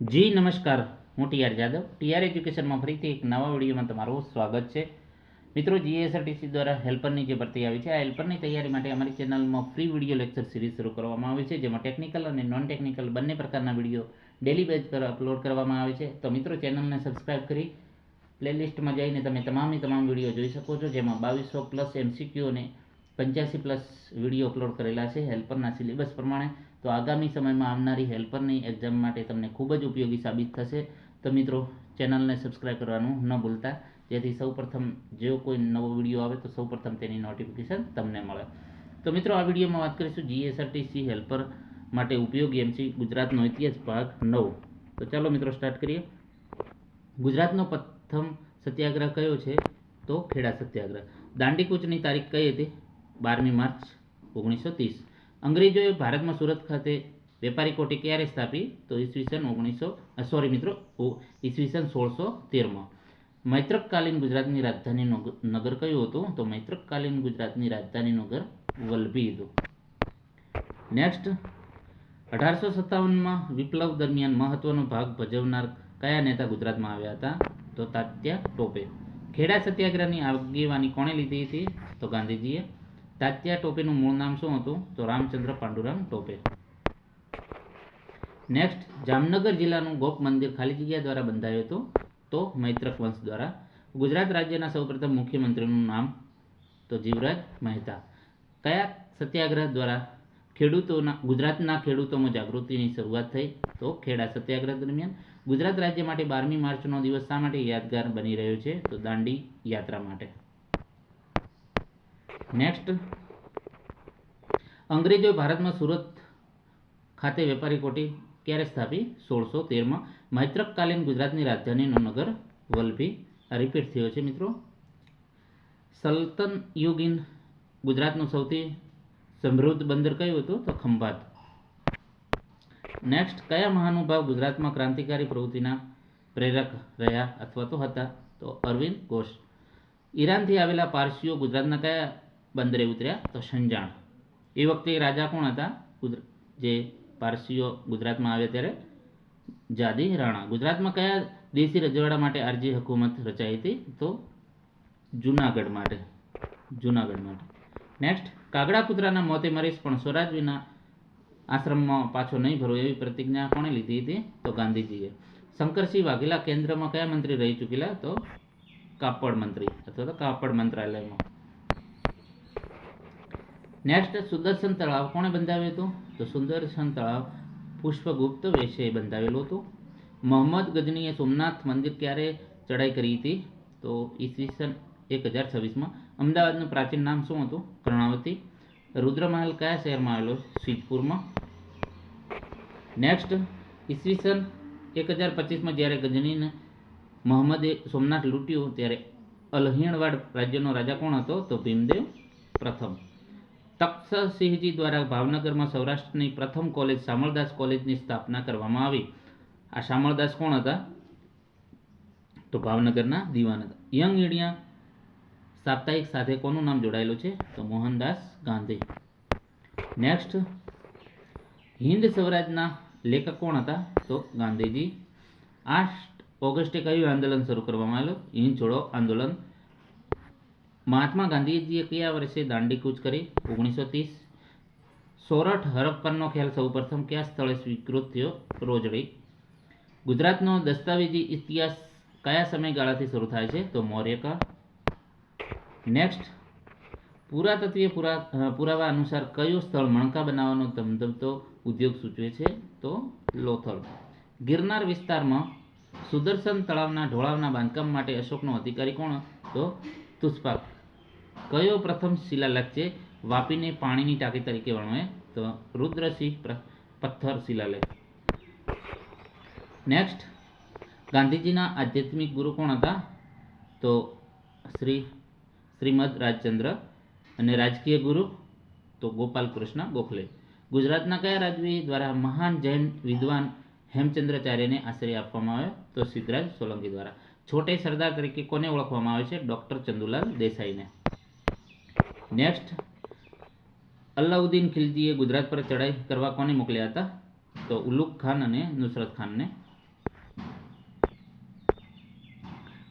જી નમસ્કાર, હું TR Jadav. TR એજ્યુકેશનમાં ફરીથી એક નવા વિડીયોમાં તમારું સ્વાગત છે. મિત્રો, જીએસઆરટીસી દ્વારા હેલ્પરની જે ભરતી આવી છે, આ હેલ્પરની તૈયારી માટે અમારી ચેનલમાં ફ્રી વિડીયો લેક્ચર સિરીઝ શરૂ કરવામાં આવી છે, જેમાં ટેકનિકલ અને નોન ટેકનિકલ બંને પ્રકારના વિડીયો ડેલી બેઝ પર અપલોડ કરવામાં આવે છે. તો મિત્રો, ચેનલને સબસ્ક્રાઈબ કરી પ્લેલિસ્ટમાં જઈને તમે તમામ વિડીયો જોઈ શકો છો, જેમાં 2200+ MCQ અને 85+ વિડીયો અપલોડ કરેલા છે હેલ્પરના સિલેબસ પ્રમાણે. તો આગામી સમયમાં આવનારી હેલ્પરની એક્ઝામ માટે તમને ખૂબ જ ઉપયોગી સાબિત થશે. તો મિત્રો, ચેનલને સબસ્ક્રાઈબ કરવાનું ન ભૂલતા, જેથી સૌપ્રથમ જો કોઈ નવો વિડીયો આવે તો સૌપ્રથમ તેની નોટિફિકેશન તમને મળે. તો મિત્રો, આ વિડીયોમાં વાત કરીશું જીએસઆરટીસી હેલ્પર માટે ઉપયોગી એમસી ગુજરાતનો ઇતિહાસ ભાગ 9. તો ચાલો મિત્રો, સ્ટાર્ટ કરીએ. ગુજરાતનો પ્રથમ સત્યાગ્રહ કયો છે? તો ખેડા સત્યાગ્રહ. દાંડી કૂચની તારીખ કઈ હતી? 12મી માર્ચ 1930. અંગ્રેજોએ ભારતમાં સુરત ખાતે વેપારી કોઠી ક્યારે સ્થાપી? તો ઈસવીસન 1613માં. મૈત્રકકાલીન ગુજરાતની રાજધાની નગર કયું હતું? તો મૈત્રકકાલીન ગુજરાતની રાજધાની નગર વલભી હતું. નેક્સ્ટ, 1857માં વિપ્લવ દરમિયાન મહત્વનો ભાગ ભજવનાર કયા નેતા ગુજરાતમાં આવ્યા હતા? તો તાત્યા ટોપે. ખેડા સત્યાગ્રહની આગેવાની કોણે લીધી હતી? તો ગાંધીજીએ. તાત્યા ટોપેનું મૂળ નામ શું હતું? તો રામચંદ્ર પાંડુરંગ ટોપે. નેક્સ્ટ, જામનગર જિલ્લાનું ગોપ મંદિર ખાલી જગ્યા દ્વારા બંધાયું હતું? તો મૈત્રક વંશ દ્વારા. ગુજરાત રાજ્યના સૌપ્રથમ મુખ્યમંત્રીનું નામ? તો જીવરાજ મહેતા. કયા સત્યાગ્રહ દ્વારા ગુજરાતના ખેડૂતોમાં જાગૃતિની શરૂઆત થઈ? તો ખેડા સત્યાગ્રહ દરમિયાન. ગુજરાત રાજ્ય માટે 12મી માર્ચનો દિવસ શા માટે યાદગાર બની રહ્યો છે? તો દાંડી યાત્રા માટે. નેક્સ્ટ, અંગ્રેજોએ ભારતમાં સુરત ખાતે વેપારી કોઠી ક્યારે સ્થાપી? 1613માં. મૈત્રકકાલીન ગુજરાતની રાજધાનીનું નગર વલભી. આ રિપીટ થયો છે મિત્રો. સલ્તનયુગીન ગુજરાતનું સૌથી સમૃદ્ધ બંદર કયું હતું? તો ખંભાત. નેક્સ્ટ, કયા મહાનુભાવ ગુજરાતમાં ક્રાંતિકારી પ્રવૃત્તિના પ્રેરક રહ્યા અથવા તો હતા? તો અરવિંદ ઘોષ. ઈરાનથી આવેલા પારસીઓ ગુજરાતના કયા બંદરે ઉતર્યા? તો સંજાણ. એ વખતે રાજા કોણ હતા જે પારસીઓ ગુજરાતમાં આવ્યા ત્યારે? જાદી રાણા. ગુજરાતમાં કયા દેશી રજવાડા માટે આરજી હુકુમત રચાઈ હતી? તો જુનાગઢ માટે. નેક્સ્ટ, કાગડા કૂતરાના મોતે મરીશ પણ સ્વરાજ વિના આશ્રમમાં પાછો નહીં ભરો એવી પ્રતિજ્ઞા કોણે લીધી હતી? તો ગાંધીજીએ. શંકરસિંહ વાઘેલા કેન્દ્રમાં કયા મંત્રી રહી ચૂકેલા? તો કાપડ મંત્રી અથવા તો કાપડ મંત્રાલયમાં. નેક્સ્ટ, સુદર્શન તળાવ કોણે બંધાવ્યું હતું? તો સુદર્શન તળાવ પુષ્પગુપ્ત વેશે બંધાવેલું હતું. મોહમ્મદ ગજનીએ સોમનાથ મંદિર ક્યારે ચડાઈ કરી હતી? તો ઈસવીસન 1026માં. અમદાવાદનું પ્રાચીન નામ શું હતું? કર્ણાવતી. રુદ્રમહલ કયા શહેરમાં આવેલો? સિદ્ધપુરમાં. નેક્સ્ટ, ઈસવીસન 1025માં જ્યારે ગજનીને મોહમ્મદે સોમનાથ લૂંટ્યું ત્યારે અલહીણવાડ રાજ્યનો રાજા કોણ હતો? તો ભીમદેવ પ્રથમ. તખ્તસિંહજી દ્વારા ભાવનગરમાં સૌરાષ્ટ્રની પ્રથમ કોલેજ શામળદાસ કોલેજની સ્થાપના કરવામાં આવી. આ શામળદાસ કોણ હતા? તો ભાવનગરના દિવાન હતા. યંગ ઇન્ડિયા સાપ્તાહિક સાથે કોનું નામ જોડાયેલું છે? તો મોહનદાસ ગાંધી. નેક્સ્ટ, હિન્દ સ્વરાજના લેખક કોણ હતા? તો ગાંધીજી. 8 ઓગસ્ટે કયું આંદોલન શરૂ કરવામાં આવેલું? હિંદ છોડો આંદોલન. મહાત્મા ગાંધીજીએ કયા વર્ષે દાંડી કૂચ કરી? 1930. સોરઠ હરપ્પાનો ખ્યાલ સૌપ્રથમ કયા સ્થળે સ્વીકૃત થયો? રોજડી. ગુજરાતનો દસ્તાવેજી ઇતિહાસ કયા સમયગાળાથી શરૂ થાય છે? તો મૌર્યકાળ. નેક્સ્ટ, પુરાતત્વીય પુરાવા અનુસાર કયું સ્થળ મણકા બનાવવાનો ધમધમતો ઉદ્યોગ સૂચવે છે? તો લોથલ. ગિરનાર વિસ્તારમાં સુદર્શન તળાવના ઢોળાવના બાંધકામ માટે અશોકનો અધિકારી કોણ? તો તુષ્પાક. કયો પ્રથમ શિલાલેખ છે વાપીને પાણીની ટાંકી તરીકે વર્ણવે? તો રુદ્રસિંહ પથ્થર શિલાલેખ. નેક્સ્ટ, ગાંધીજીના આધ્યાત્મિક ગુરુ કોણ હતા? તો શ્રીમદ રાજચંદ્ર. અને રાજકીય ગુરુ? તો ગોપાલ કૃષ્ણ ગોખલે. ગુજરાતના કયા રાજવી દ્વારા મહાન જૈન વિદ્વાન હેમચંદ્રાચાર્યને આશ્રય આપવામાં આવ્યો? તો સિદ્ધરાજ સોલંકી દ્વારા. છોટે સરદાર તરીકે કોને ઓળખવામાં આવે છે? ડોક્ટર ચંદુલાલ દેસાઈને. નેક્સ્ટ, અલાઉદ્દીન ખિલજીએ ગુજરાત પર ચડાઈ કરવા કોને મોકલ્યા હતા? તો ઉલુગ ખાન અને નુસરત ખાનને.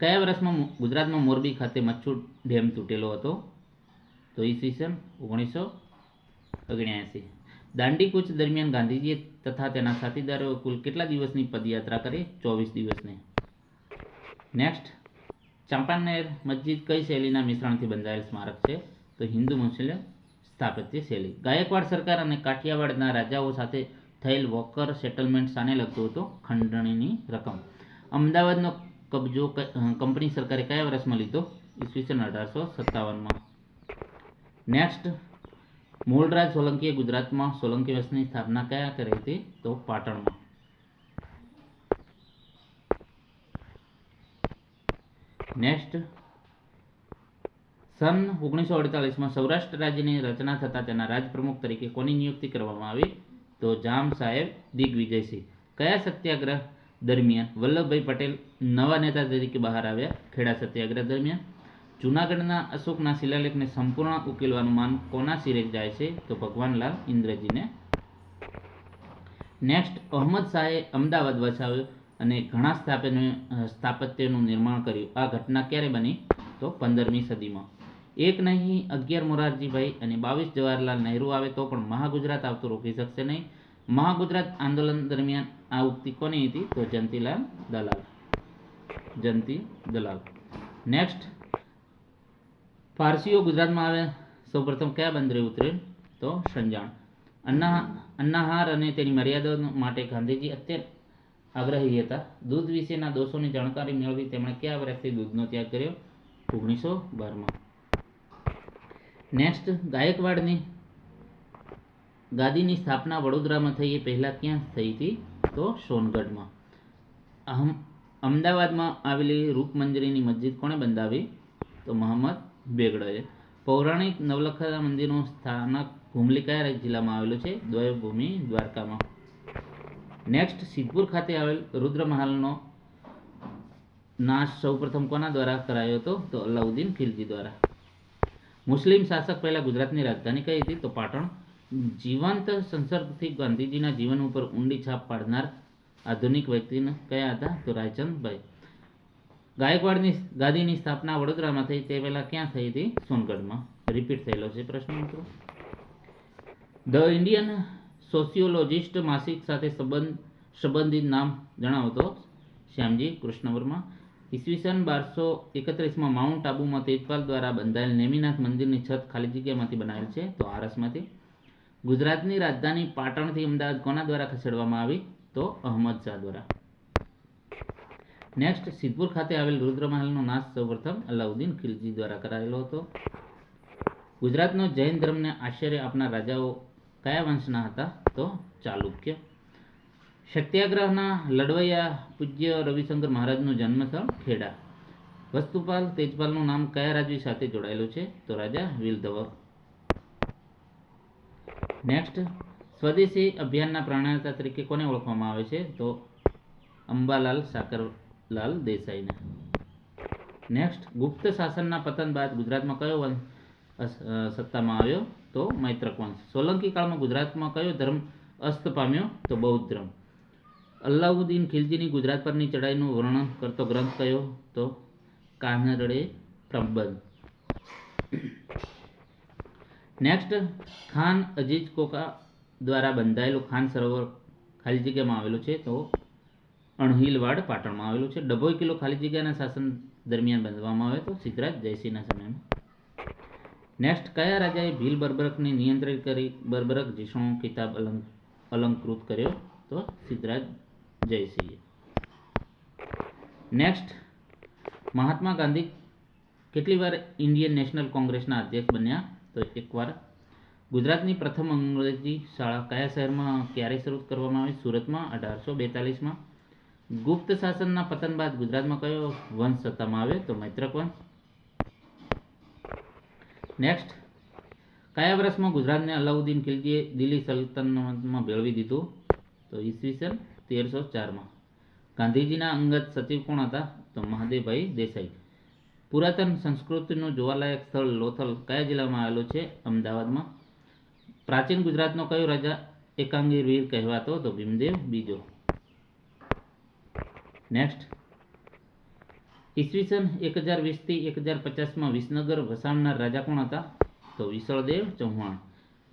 કયા વર્ષમાં ગુજરાતમાં મોરબી ખાતે મચ્છુ ડેમ તૂટેલો હતો? તો ઈસવીસન 1979. દાંડી કૂચ દરમિયાન ગાંધીજીએ તથા તેના સાથીદારોએ કુલ કેટલા દિવસની પદયાત્રા કરી? 24 દિવસની. નેક્સ્ટ, ચાંપાનેર મસ્જિદ કઈ શૈલીના મિશ્રણથી બંધાયેલ સ્મારક છે? તો હિન્દુ મુસ્લિમ સ્થાપત્ય શૈલી. ગાયકવાડ સરકાર અને કાઠિયાવાડના રાજાઓ સાથે થયેલ વોકર સેટલમેન્ટ શાને લગતું હતું? ખંડણીની રકમ. અમદાવાદનો કબજો કંપની સરકારે કયા વર્ષમાં લીધો? ઈસવીસન 1857. નેક્સ્ટ, મૂળરાજ સોલંકીએ ગુજરાતમાં સોલંકી વંશની સ્થાપના કયા કરી હતી? તો પાટણમાં. નેક્સ્ટ, સન 1948માં સૌરાષ્ટ્ર રાજ્યની રચના થતાં તેના રાજપ્રમુખ તરીકે કોની નિયુક્તિ કરવામાં આવી? તો જામ સાહેબ દિગ્વિજયસિંહ. કયા સત્યાગ્રહ દરમિયાન વલ્લભભાઈ પટેલ નવા નેતા તરીકે બહાર આવ્યા? ખેડા સત્યાગ્રહ દરમિયાન. જૂનાગઢના અશોકના શિલાલેખને સંપૂર્ણ ઉકેલવાનું માન કોના શિરે જાય છે? તો ભગવાનલાલ ઇન્દ્રજીને. નેક્સ્ટ, અહમદ શાહે અમદાવાદ વસાવ્યું અને ઘણા સ્થાપત્યનું નિર્માણ કર્યું. આ ઘટના ક્યારે બની? તો 15મી સદીમાં. એક નહીં, 11 મોરારજીભાઈ અને 22 જવાહરલાલ નહેરુ આવે તો પણ મહાગુજરાત આવતું રોકી શકશે નહીં. મહાગુજરાત આંદોલન દરમિયાન આ ઉક્તિ કોની હતી? તો જયંતીલાલ દલાલ. જયંતી દલાલ. નેક્સ્ટ, પારસીઓ ગુજરાતમાં આવ્યા સૌપ્રથમ કયા બંદરે ઉતરે? તો સંજાણ. અન્નાહાર અને તેની મર્યાદાઓ માટે ગાંધીજી અત્યંત આગ્રહી હતા. દૂધ વિશેના દોષોની જાણકારી મેળવી તેમણે કયા વર્ષથી દૂધનો ત્યાગ કર્યો? 1912માં. નેક્સ્ટ, ગાયકવાડની ગાદીની સ્થાપના વડોદરામાં થઈ એ પહેલાં ક્યાં થઈ હતી? તો સોનગઢમાં. અમદાવાદમાં આવેલી રૂપમંજરીની મસ્જિદ કોણે બંધાવી? તો મોહમ્મદ બેગડોએ. પૌરાણિક નવલખા મંદિરનું સ્થાનક હુમલી કયા જિલ્લામાં આવેલું છે? દેવભૂમિ દ્વારકામાં. નેક્સ્ટ, સિદ્ધપુર ખાતે આવેલ રુદ્રમહાલનો નાશ સૌપ્રથમ કોના દ્વારા કરાયો હતો? તો અલાઉદ્દીન ખિલજી દ્વારા. મુસ્લિમ શાસક પહેલા ગુજરાતની રાજધાની કઈ હતી? તો પાટણ. જીવંત સંસર્ગથી ગાંધીજીના જીવન ઉપર ઊંડી છાપ પાડનાર આધુનિક વ્યક્તિને કયા હતા? તો રાયચંદભાઈ. ગાયકવાડની ગાદીની સ્થાપના વડોદરામાં થઈ તે પહેલા ક્યાં થઈ હતી? સોનગઢમાં. રિપીટ થયેલો છે પ્રશ્ન મિત્રો. ધ ઇન્ડિયન સોશિયોલોજિસ્ટ માસિક સાથે સંબંધિત નામ જણાવો. તો શ્યામજી કૃષ્ણવર્મા. ઈસવીસન 1231માં માઉન્ટ આબુમાં તેજપાલ દ્વારા બંધાયેલ નેમિનાથ મંદિરની છત ખાલી જગ્યામાંથી બનાવેલ છે? તો આરસમાંથી. ગુજરાતની રાજધાની પાટણથી અમદાવાદ કોના દ્વારા ખસેડવામાં આવી? તો અહમદ શાહ દ્વારા. નેક્સ્ટ, સિદ્ધપુર ખાતે આવેલ રુદ્રમહાલનો નાશ સૌપ્રથમ અલાઉદ્દીન ખિલજી દ્વારા કરાયેલો હતો. ગુજરાતનો જૈન ધર્મને આશ્ચર્ય આપનાર રાજાઓ કયા વંશના હતા? તો ચાલુક્ય. સત્યાગ્રહના લડવૈયા પૂજ્ય રવિશંકર મહારાજનું જન્મસ્થળ ખેડા. વસ્તુપાલ તેજપાલનું નામ કયા રાજવી સાથે જોડાયેલું છે? તો રાજા વિલધવર. નેક્સ્ટ, સ્વદેશી અભિયાનના પ્રાણેતા તરીકે કોને ઓળખવામાં આવે છે? તો અંબાલાલ સાકરલાલ દેસાઈને. નેક્સ્ટ, ગુપ્ત શાસનના પતન બાદ ગુજરાતમાં કયો વંશ સત્તામાં આવ્યો? તો મૈત્રક વંશ. સોલંકી કાળમાં ગુજરાતમાં કયો ધર્મ અસ્ત પામ્યો? તો બૌદ્ધ ધર્મ. અલાઉદ્દીન ખિલજીની ગુજરાત પરની ચડાઈનું વર્ણન કરતો ગ્રંથ કયો? તો કાનડે પ્રબંધ. નેક્સ્ટ, ખાન અજીજ કોકા દ્વારા બંધાયેલું ખાન સરોવર ખાલી જગ્યામાં આવેલું છે? તો અણહિલવાડ પાટણમાં આવેલું છે. ડભોઈ કિલ્લો ખાલી જગ્યાના શાસન દરમિયાન બાંધવામાં આવ્યો? તો સિદ્ધરાજ જયસિંહના સમયમાં. નેક્સ્ટ, કયા રાજાએ ભીલ બર્બરકને નિયંત્રિત કરી બર્બરક જીસણો કિતાબ અલંકૃત કર્યો? તો સિદ્ધરાજ જયસિંહે. નેક્સ્ટ, મહાત્મા ગાંધી કેટલી વાર ઇન્ડિયન નેશનલ કોંગ્રેસના અધ્યક્ષ બન્યા? તો એકવાર. ગુજરાતની પ્રથમ અંગ્રેજી શાળા કયા શહેરમાં ક્યારે શરૂ કરવામાં આવી? સુરતમાં 1842માં. ગુપ્ત શાસનના પતન બાદ ગુજરાતમાં કયો વંશ સત્તામાં આવ્યો? તો મૈત્રક વંશ. નેક્સ્ટ, કયા વર્ષમાં ગુજરાતને અલાઉદ્દીન ખિલજીએ દિલ્હી સલ્તનતમાં ભેળવી દીધું? તો ઈસવીસન 1304માં. ગાંધીજીના અંગત સચિવ કોણ હતા? તો મહાદેવભાઈ દેસાઈ. પુરાતન સંસ્કૃતિનું જોવાલાયક સ્થળ લોથલ કયા જિલ્લામાં આવેલું છે? અમદાવાદમાં. પ્રાચીન ગુજરાતનો કયો રાજા એકાંગી વીર કહેવાતો? તો ભીમદેવ બીજો. નેક્સ્ટ, ઈસવીસન 1020થી 1050માં વિસનગર વસાવનાર રાજા કોણ હતા? તો વિસળદેવ ચૌહાણ.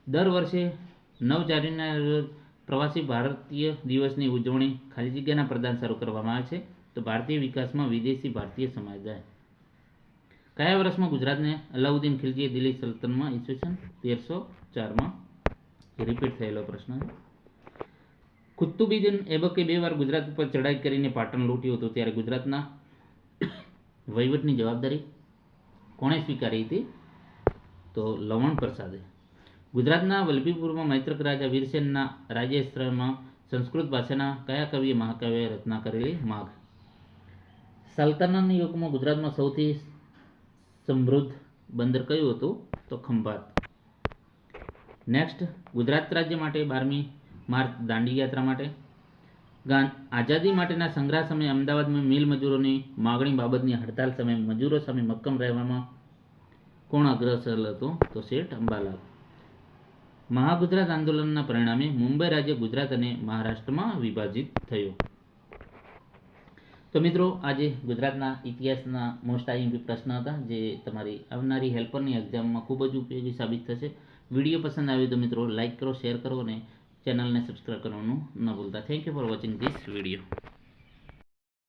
દર વર્ષે 9 જાન્યુઆરીના રોજ પ્રવાસી ભારતીય દિવસની ઉજવણી ખાલી જગ્યાના પ્રદાન શરૂ કરવામાં આવે છે. તો ભારતીય વિકાસમાં વિદેશી ભારતીય સમુદાય. કયા વર્ષમાં ગુજરાતને અલાઉદ્દીન ખિલજીએ દિલ્હી સલ્તનતમાં? ઈસવીસન 1304માં. રિપીટ થયેલો પ્રશ્ન છે. કુતુબુદ્દીન એબકે 2 વાર ગુજરાત ઉપર ચડાઈ કરીને પાટણ લૂંટ્યું હતું, ત્યારે ગુજરાતના વહીવટની જવાબદારી કોણે સ્વીકારી હતી? તો લવણ પ્રસાદે. ગુજરાતના વલભીપુરમાં મૈત્રક રાજા વીરસેનના રાજ્યાશ્રયમાં સંસ્કૃત ભાષાના કયા કવિએ મહાકાવ્ય રચના કરેલી? માઘ. સલ્તનતના યુગમાં ગુજરાતમાં સૌથી સમૃદ્ધ બંદર કયું હતું? તો ખંભાત. નેક્સ્ટ, ગુજરાત રાજ્ય માટે 12મી માર્ચ દાંડી યાત્રા માટે. આઝાદી માટેના સંગ્રામ સમયે અમદાવાદમાં મિલ મજૂરોની માગણી બાબતની હડતાલ સમયે મજૂરો સામે મક્કમ રહેવામાં કોણ અગ્રસર હતું? તો શેઠ અંબાલાલ. મહાગુજરાત આંદોલનના પરિણામે મુંબઈ રાજ્ય ગુજરાત અને મહારાષ્ટ્રમાં વિભાજિત થયું. તો મિત્રો, આજે ગુજરાતના ઇતિહાસના મોસ્ટ આઈએમપી પ્રશ્ન હતા, જે તમારી આવનારી હેલ્પરની એક્ઝામમાં ખૂબ જ ઉપયોગી સાબિત થશે. વિડીયો પસંદ આવ્યો તો મિત્રો લાઇક કરો, શેર કરો અને ચેનલને સબસ્ક્રાઈબ કરવાનું ન ભૂલતા. Thank you for watching this video.